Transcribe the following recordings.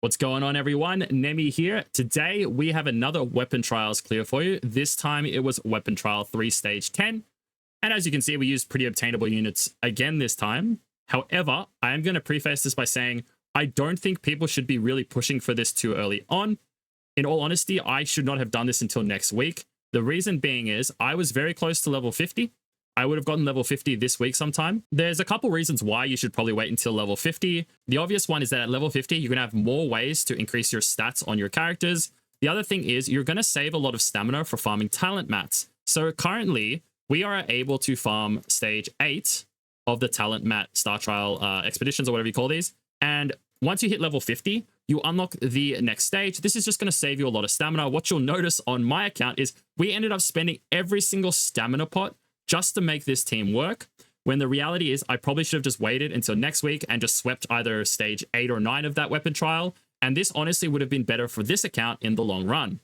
What's going on, everyone? Nemi here. Today, we have another weapon trials clear for you. This time, it was weapon trial 3 stage 10. And as you can see, we used pretty obtainable units again this time. However, I am going to preface this by saying, I don't think people should be really pushing for this too early on. In all honesty, I should not have done this until next week. The reason being is, I was very close to level 50. I would have gotten level 50 this week sometime. There's a couple reasons why you should probably wait until level 50. The obvious one is that at level 50, you're going to have more ways to increase your stats on your characters. The other thing is you're going to save a lot of stamina for farming talent mats. So currently, we are able to farm stage 8 of the talent mat star trial expeditions, or whatever you call these. And once you hit level 50, you unlock the next stage. This is just going to save you a lot of stamina. What you'll notice on my account is we ended up spending every single stamina pot just to make this team work, when the reality is I probably should have just waited until next week and just swept either stage 8 or 9 of that weapon trial, and this honestly would have been better for this account in the long run.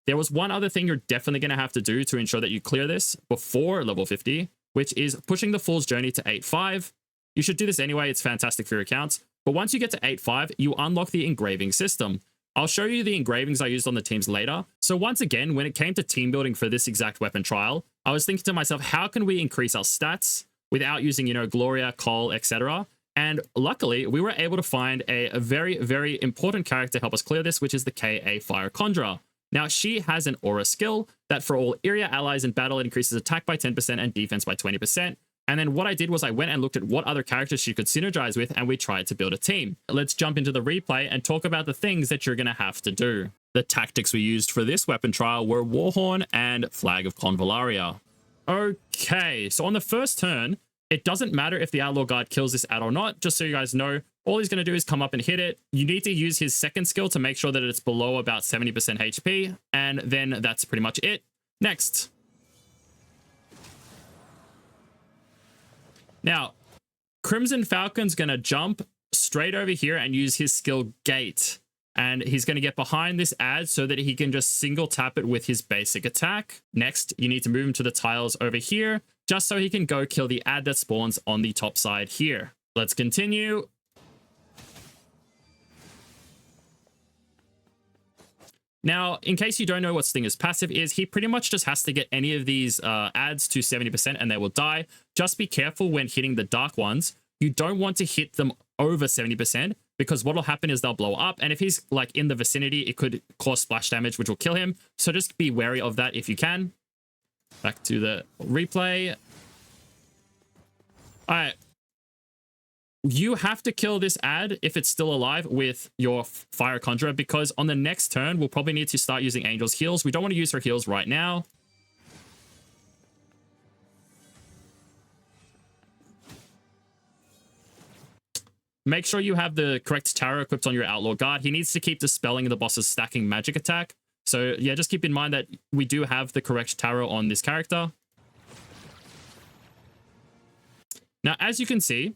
There was one other thing you're definitely going to have to do to ensure that you clear this before level 50, which is pushing the Fool's Journey to 8.5. You should do this anyway, it's fantastic for your accounts, but once you get to 8.5, you unlock the engraving system. I'll show you the engravings I used on the teams later. So once again, when it came to team building for this exact weapon trial, I was thinking to myself, how can we increase our stats without using, Gloria, Cole, etc.? And luckily, we were able to find a very, very important character to help us clear this, which is the KA Fire Conjurer. Now, she has an aura skill that for all area allies in battle, it increases attack by 10% and defense by 20%. And then what I did was I went and looked at what other characters she could synergize with, and we tried to build a team. Let's jump into the replay and talk about the things that you're going to have to do. The tactics we used for this weapon trial were Warhorn and Flag of Convallaria. Okay, so on the first turn, it doesn't matter if the Outlaw Guard kills this ad or not. Just so you guys know, all he's going to do is come up and hit it. You need to use his second skill to make sure that it's below about 70% HP, and then that's pretty much it. Next. Now, Crimson Falcon's going to jump straight over here and use his skill Gate. And he's going to get behind this ad so that he can just single tap it with his basic attack. Next, you need to move him to the tiles over here, just so he can go kill the ad that spawns on the top side here. Let's continue. Now, in case you don't know what Stinger's passive is, he pretty much just has to get any of these ads to 70% and they will die. Just be careful when hitting the dark ones. You don't want to hit them over 70% because what will happen is they'll blow up. And if he's like in the vicinity, it could cause splash damage, which will kill him. So just be wary of that if you can. Back to the replay. All right. You have to kill this ad if it's still alive with your Fire Conjurer, because on the next turn, we'll probably need to start using Angel's heals. We don't want to use her heals right now. Make sure you have the correct tarot equipped on your Outlaw Guard. He needs to keep dispelling the boss's stacking magic attack. So yeah, just keep in mind that we do have the correct tarot on this character. Now, as you can see,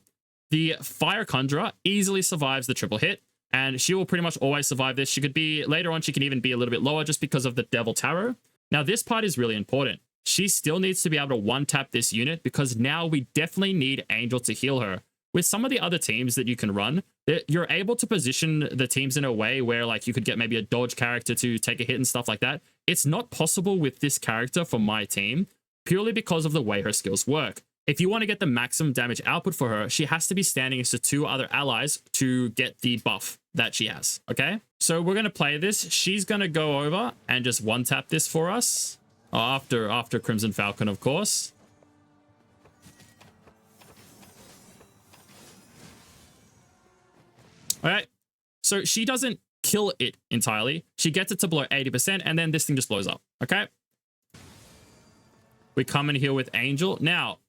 the Fire Conjurer easily survives the triple hit, and she will pretty much always survive this. She could be, later on, she can even be a little bit lower just because of the Devil Tarot. Now, this part is really important. She still needs to be able to one-tap this unit because now we definitely need Angel to heal her. With some of the other teams that you can run, you're able to position the teams in a way where like you could get maybe a dodge character to take a hit and stuff like that. It's not possible with this character for my team, purely because of the way her skills work. If you want to get the maximum damage output for her, she has to be standing next to 2 other allies to get the buff that she has, okay? So we're going to play this. She's going to go over and just one-tap this for us. After Crimson Falcon, of course. All right. So she doesn't kill it entirely. She gets it to below 80%, and then this thing just blows up, okay? We come in here with Angel. Now,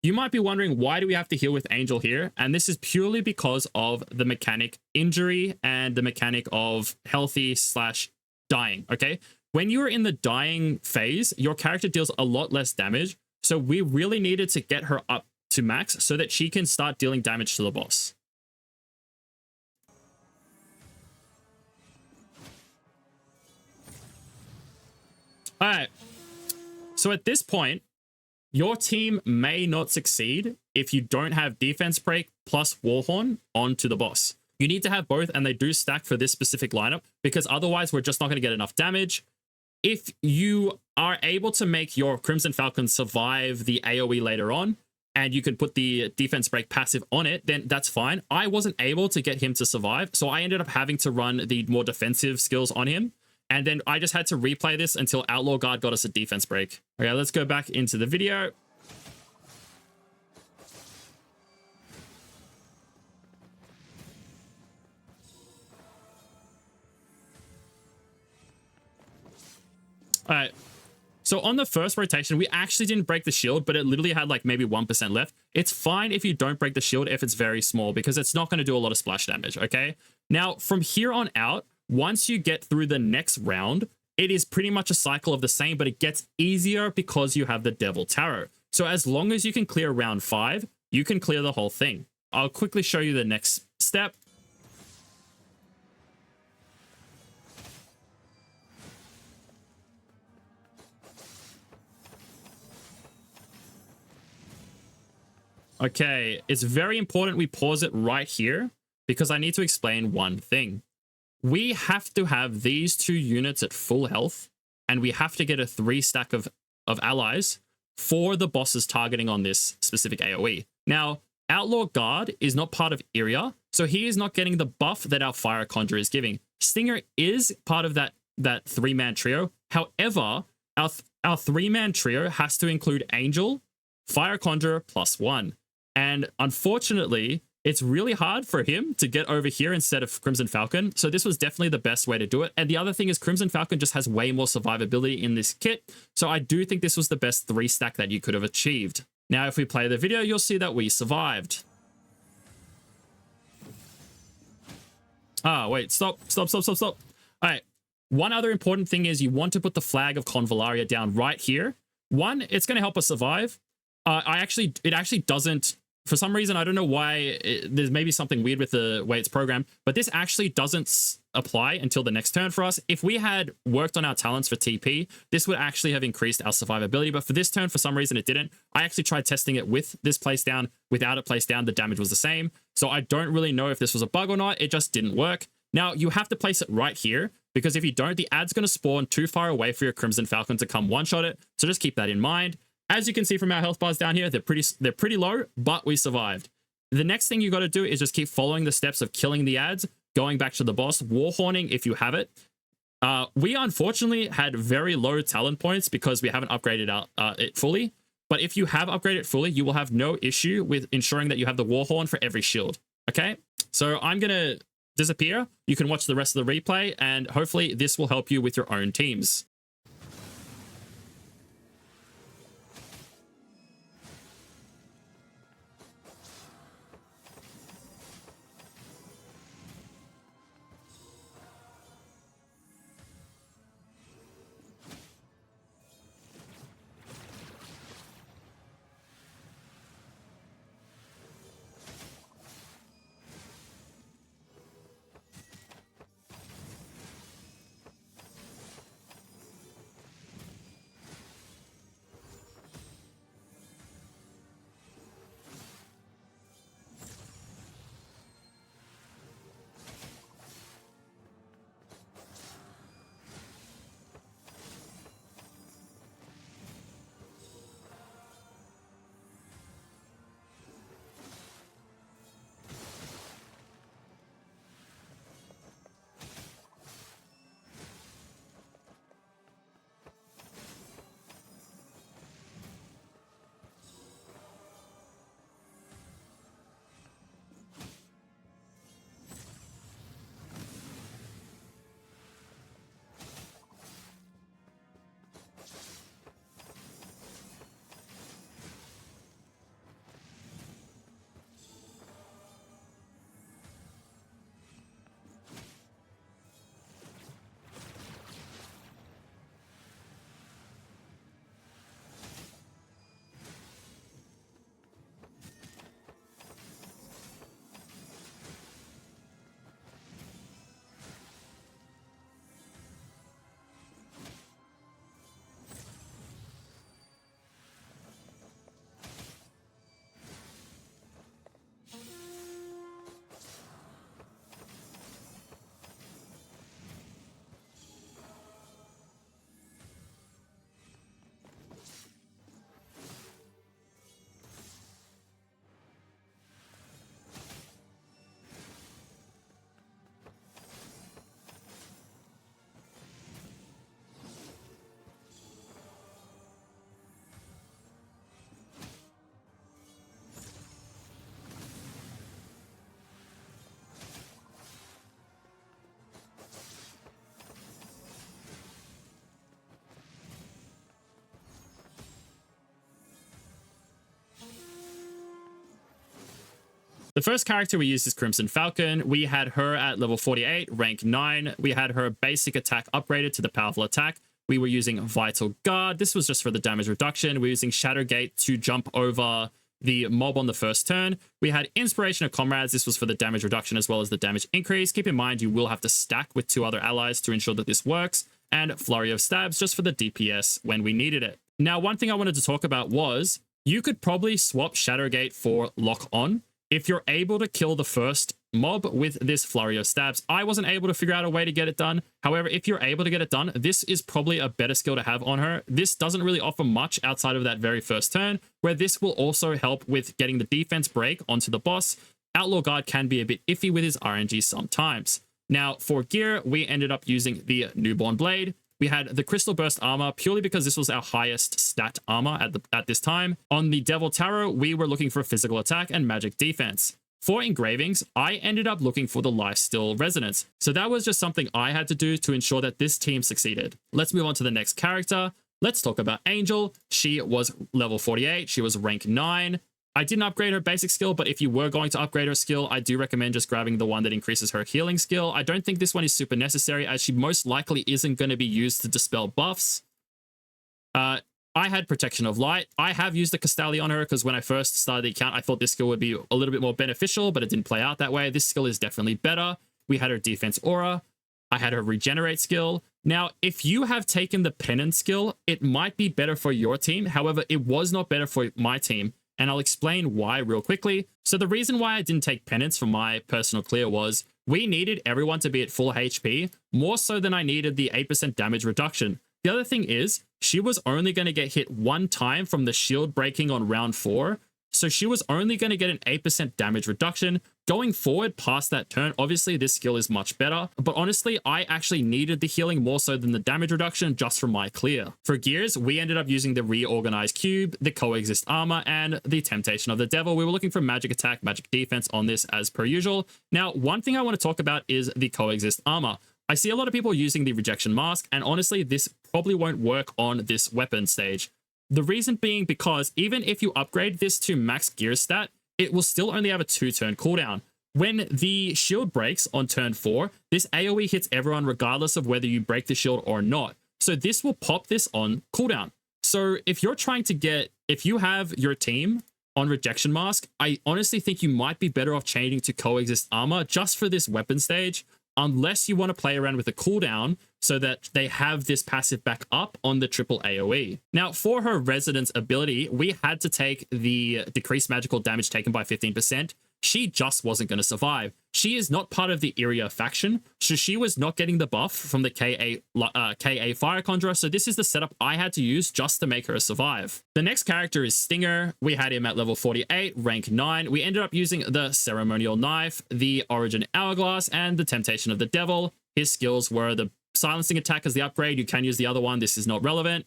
you might be wondering, why do we have to heal with Angel here? And this is purely because of the mechanic injury and the mechanic of healthy/dying, okay? When you're in the dying phase, your character deals a lot less damage. So we really needed to get her up to max so that she can start dealing damage to the boss. All right. So at this point, your team may not succeed if you don't have defense break plus Warhorn onto the boss. You need to have both, and they do stack for this specific lineup, because otherwise we're just not going to get enough damage. If you are able to make your Crimson Falcon survive the AoE later on, and you can put the defense break passive on it, then that's fine. I wasn't able to get him to survive, so I ended up having to run the more defensive skills on him. And then I just had to replay this until Outlaw Guard got us a defense break. Okay, let's go back into the video. All right. So on the first rotation, we actually didn't break the shield, but it literally had like maybe 1% left. It's fine if you don't break the shield if it's very small, because it's not going to do a lot of splash damage, okay? Now, from here on out, once you get through the next round, it is pretty much a cycle of the same, but it gets easier because you have the Devil Tarot. So as long as you can clear round 5, you can clear the whole thing. I'll quickly show you the next step. Okay, it's very important we pause it right here because I need to explain one thing. We have to have these 2 units at full health, and we have to get a 3 stack of allies for the boss's targeting on this specific AoE. Now, Outlaw Guard is not part of Iria, so he is not getting the buff that our Fire Conjurer is giving. Stinger is part of that 3-man trio. However, our 3-man trio has to include Angel, Fire Conjurer +1. And unfortunately, it's really hard for him to get over here instead of Crimson Falcon. So this was definitely the best way to do it. And the other thing is Crimson Falcon just has way more survivability in this kit. So I do think this was the best 3 stack that you could have achieved. Now, if we play the video, you'll see that we survived. Ah, wait, stop. All right. One other important thing is you want to put the flag of Convallaria down right here. One, it's going to help us survive. It actually doesn't. For some reason, I don't know why, there's maybe something weird with the way it's programmed, but this actually doesn't apply until the next turn for us. If we had worked on our talents for TP, this would actually have increased our survivability, but for this turn, for some reason, it didn't. I actually tried testing it with this place down. Without it placed down, the damage was the same. So I don't really know if this was a bug or not. It just didn't work. Now, you have to place it right here, because if you don't, the ad's going to spawn too far away for your Crimson Falcon to come one-shot it. So just keep that in mind. As you can see from our health bars down here, they're pretty low, but we survived. The next thing you got to do is just keep following the steps of killing the ads, going back to the boss, warhorning if you have it. We unfortunately had very low talent points because we haven't upgraded it fully. But if you have upgraded it fully, you will have no issue with ensuring that you have the warhorn for every shield. Okay, so I'm going to disappear. You can watch the rest of the replay, and hopefully this will help you with your own teams. The first character we used is Crimson Falcon. We had her at level 48, rank 9. We had her basic attack upgraded to the powerful attack. We were using Vital Guard. This was just for the damage reduction. We were using Shadowgate to jump over the mob on the first turn. We had Inspiration of Comrades. This was for the damage reduction as well as the damage increase. Keep in mind, you will have to stack with 2 other allies to ensure that this works. And Flurry of Stabs just for the DPS when we needed it. Now, one thing I wanted to talk about was you could probably swap Shadowgate for Lock On if you're able to kill the first mob with this Flurry of Stabs. I wasn't able to figure out a way to get it done. However, if you're able to get it done, this is probably a better skill to have on her. This doesn't really offer much outside of that very first turn, where this will also help with getting the defense break onto the boss. Outlaw Guard can be a bit iffy with his RNG sometimes. Now, for gear, we ended up using the Newborn Blade. We had the Crystal Burst armor purely because this was our highest stat armor at this time. On the Devil Tarot, we were looking for physical attack and magic defense. For engravings, I ended up looking for the Lifesteal Resonance. So that was just something I had to do to ensure that this team succeeded. Let's move on to the next character. Let's talk about Angel. She was level 48. She was rank 9. I didn't upgrade her basic skill, but if you were going to upgrade her skill, I do recommend just grabbing the one that increases her healing skill. I don't think this one is super necessary, as she most likely isn't going to be used to dispel buffs. I had Protection of Light. I have used the Castelli on her because when I first started the account, I thought this skill would be a little bit more beneficial, but it didn't play out that way. This skill is definitely better. We had her Defense Aura. I had her Regenerate skill. Now, if you have taken the Penance skill, it might be better for your team. However, it was not better for my team. And I'll explain why real quickly. So the reason why I didn't take Penance for my personal clear was we needed everyone to be at full HP, more so than I needed the 8% damage reduction. The other thing is, she was only going to get hit 1 time from the shield breaking on round 4. So she was only going to get an 8% damage reduction. Going forward past that turn, obviously this skill is much better. But honestly, I actually needed the healing more so than the damage reduction just for my clear. For gears, we ended up using the Reorganized Cube, the Coexist Armor, and the Temptation of the Devil. We were looking for magic attack, magic defense on this as per usual. Now, one thing I want to talk about is the Coexist Armor. I see a lot of people using the Rejection Mask, and honestly, this probably won't work on this weapon stage. The reason being because even if you upgrade this to max gear stat, it will still only have a 2-turn cooldown. When the shield breaks on turn 4, this AoE hits everyone regardless of whether you break the shield or not. So this will pop this on cooldown. So if you're trying to if you have your team on Rejection Mask, I honestly think you might be better off changing to Coexist Armor just for this weapon stage, unless you want to play around with a cooldown so that they have this passive back up on the triple AoE. Now, for her Resonance ability, we had to take the decreased magical damage taken by 15%. She just wasn't going to survive. She is not part of the Iria faction, so she was not getting the buff from the KA Fire Conjurer, so this is the setup I had to use just to make her survive. The next character is Stinger. We had him at level 48, rank 9. We ended up using the Ceremonial Knife, the Origin Hourglass, and the Temptation of the Devil. His skills were the Silencing Attack as the upgrade. You can use the other one. This is not relevant.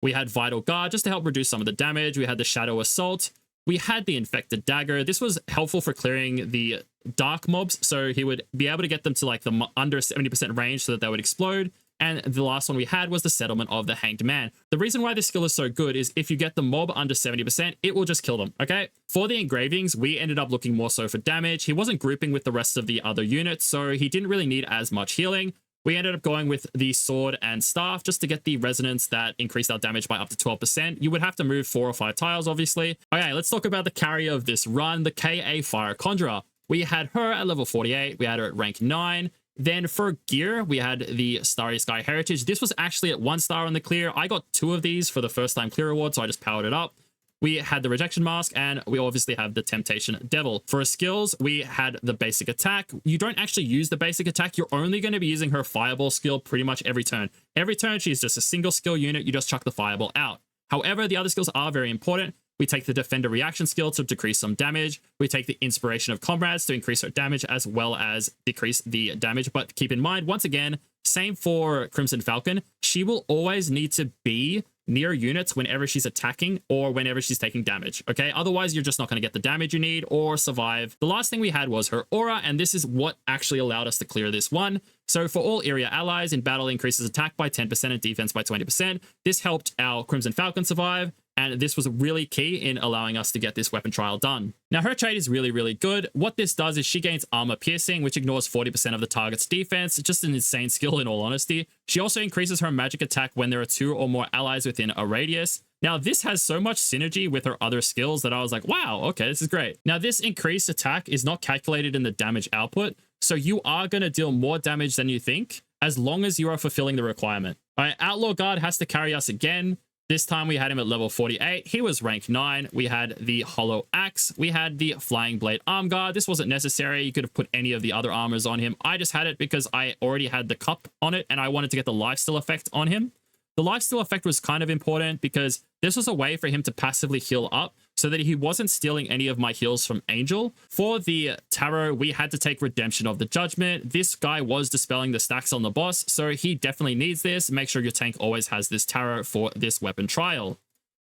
We had Vital Guard just to help reduce some of the damage. We had the Shadow Assault. We had the Infected Dagger. This was helpful for clearing the dark mobs, so he would be able to get them to like the under 70% range so that they would explode. And the last one we had was the Settlement of the Hanged Man. The reason why this skill is so good is if you get the mob under 70%, it will just kill them, okay? For the engravings, we ended up looking more so for damage. He wasn't grouping with the rest of the other units, so he didn't really need as much healing. We ended up going with the Sword and Staff just to get the resonance that increased our damage by up to 12%. You would have to move 4 or 5 tiles, obviously. Okay, let's talk about the carry of this run, the KA Fire Conjurer. We had her at level 48. We had her at rank 9. Then for gear, we had the Starry Sky Heritage. This was actually at 1 star on the clear. I got 2 of these for the first time clear award, so I just powered it up. We had the Rejection Mask, and we obviously have the Temptation Devil. For her skills, we had the basic attack. You don't actually use the basic attack. You're only going to be using her Fireball skill pretty much every turn. Every turn, she's just a single skill unit. You just chuck the Fireball out. However, the other skills are very important. We take the Defender Reaction skill to decrease some damage. We take the Inspiration of Comrades to increase her damage as well as decrease the damage. But keep in mind, once again, same for Crimson Falcon. She will always need to be near units whenever she's attacking or whenever she's taking damage, okay? Otherwise, you're just not going to get the damage you need or survive. The last thing we had was her aura, and this is what actually allowed us to clear this one. So for all area allies in battle, increases attack by 10% and defense by 20%. This helped our Crimson Falcon survive. and this was really key in allowing us to get this weapon trial done. Now, her trait is really, really good. What this does is she gains armor piercing, which ignores 40% of the target's defense. Just an insane skill in all honesty. She also increases her magic attack when there are 2 or more allies within a radius. Now, this has so much synergy with her other skills that I was like, wow, okay, this is great. Now, this increased attack is not calculated in the damage output, so you are going to deal more damage than you think, as long as you are fulfilling the requirement. All right, Outlaw Guard has to carry us again. This time we had him at level 48. He was rank 9. We had the Hollow Axe. We had the Flying Blade Arm Guard. This wasn't necessary. You could have put any of the other armors on him. I just had it because I already had the cup on it and I wanted to get the lifesteal effect on him. The lifesteal effect was kind of important because this was a way for him to passively heal up so that he wasn't stealing any of my heals from Angel. For the Tarot, we had to take Redemption of the Judgment. This guy was dispelling the stacks on the boss, so he definitely needs this. Make sure your tank always has this Tarot for this weapon trial.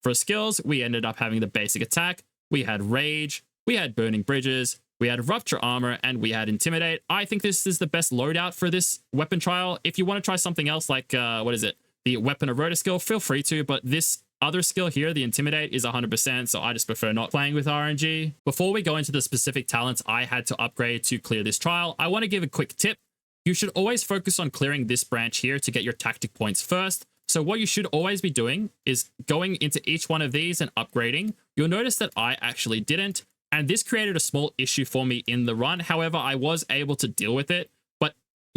For skills, we ended up having the basic attack. We had Rage, we had Burning Bridges, we had Rupture Armor, and we had Intimidate. I think this is the best loadout for this weapon trial. If you want to try something else like, the Weapon of Rota skill, feel free to, but this other skill here, the Intimidate, is 100%, so I just prefer not playing with RNG. Before we go into the specific talents I had to upgrade to clear this trial, I want to give a quick tip. You should always focus on clearing this branch here to get your tactic points first. So what you should always be doing is going into each one of these and upgrading. You'll notice that I actually didn't, and this created a small issue for me in the run. However, I was able to deal with it.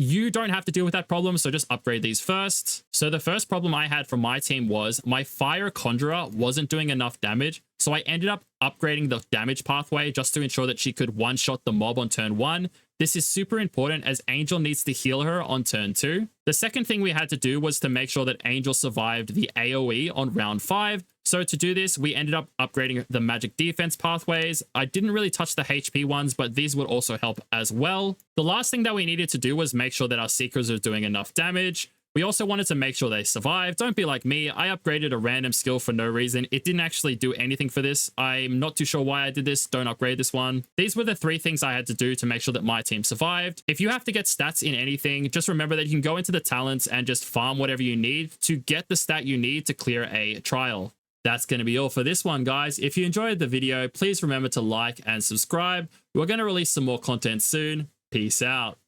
You don't have to deal with that problem, so just upgrade these first. So the first problem I had from my team was my Fire Conjurer wasn't doing enough damage, so I ended up upgrading the damage pathway just to ensure that she could one-shot the mob on turn 1. This is super important as Angel needs to heal her on turn 2. The second thing we had to do was to make sure that Angel survived the AoE on round 5. So to do this, we ended up upgrading the magic defense pathways. I didn't really touch the HP ones, but these would also help as well. The last thing that we needed to do was make sure that our Seekers are doing enough damage. We also wanted to make sure they survive. Don't be like me. I upgraded a random skill for no reason. It didn't actually do anything for this. I'm not too sure why I did this. Don't upgrade this one. These were the 3 things I had to do to make sure that my team survived. If you have to get stats in anything, just remember that you can go into the talents and just farm whatever you need to get the stat you need to clear a trial. That's going to be all for this one, guys. If you enjoyed the video, please remember to like and subscribe. We're going to release some more content soon. Peace out.